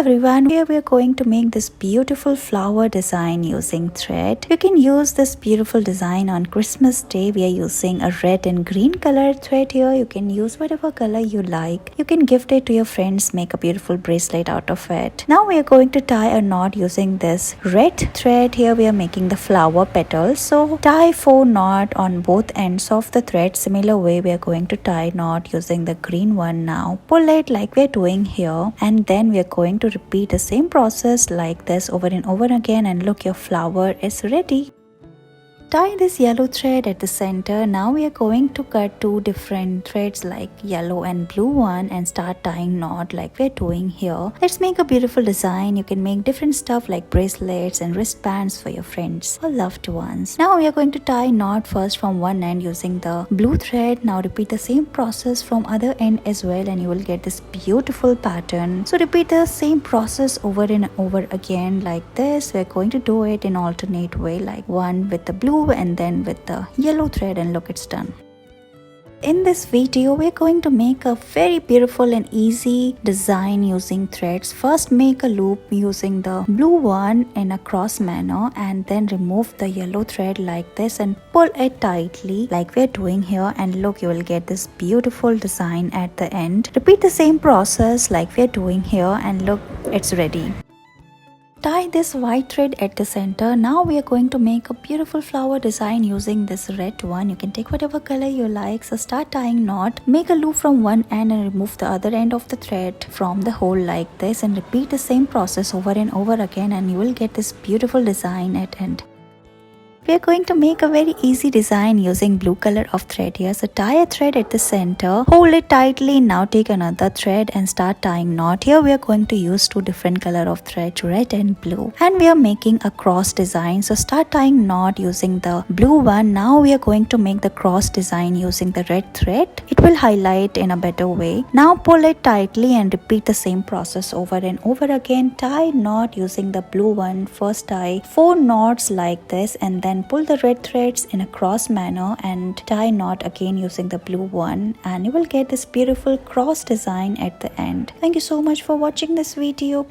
everyone, here we are going to make this beautiful flower design using thread. You can use this beautiful design on Christmas Day. We are using a red and green color thread here. You can use whatever color you like. You can gift it to your friends, make a beautiful bracelet out of it. Now we are going to tie a knot using this red thread. Here we are making the flower petals. So tie 4 knots on both ends of the thread. Similar way we are going to tie knot using the green one now. Pull it like we are doing here, and then we are going to repeat the same process like this over and over again, and look, your flower is ready. Tie this yellow thread at the center. Now we are going to cut 2 different threads like yellow and blue one and start tying knot like we're doing here. Let's make a beautiful design. You can make different stuff like bracelets and wristbands for your friends or loved ones. Now we are going to tie knot first from one end using the blue thread. Now repeat the same process from other end as well, and you will get this beautiful pattern. So repeat the same process over and over again like this. We're going to do it in alternate way, like one with the blue and then with the yellow thread, and look, it's done. In this video, we're going to make a very beautiful and easy design using threads. First, make a loop using the blue one in a cross manner, and then remove the yellow thread like this and pull it tightly like we're doing here, and look, you will get this beautiful design at the end. Repeat the same process like we're doing here, and look, it's ready. Tie this white thread at the center. Now we are going to make a beautiful flower design using this red one. You can take whatever color you like. So start tying knot. Make a loop from one end and remove the other end of the thread from the hole like this, and repeat the same process over and over again, and you will get this beautiful design at end. We are going to make a very easy design using blue color of thread here. So tie a thread at the center, hold it tightly. Now take another thread and start tying knot. Here we are going to use 2 different color of thread, red and blue, and we are making a cross design. So start tying knot using the blue one. Now we are going to make the cross design using the red thread. It will highlight in a better way. Now pull it tightly and repeat the same process over and over again. Tie knot using the blue one. First tie 4 knots like this, and then pull the red threads in a cross manner and tie knot again using the blue one, and you will get this beautiful cross design at the end. Thank you so much for watching this video.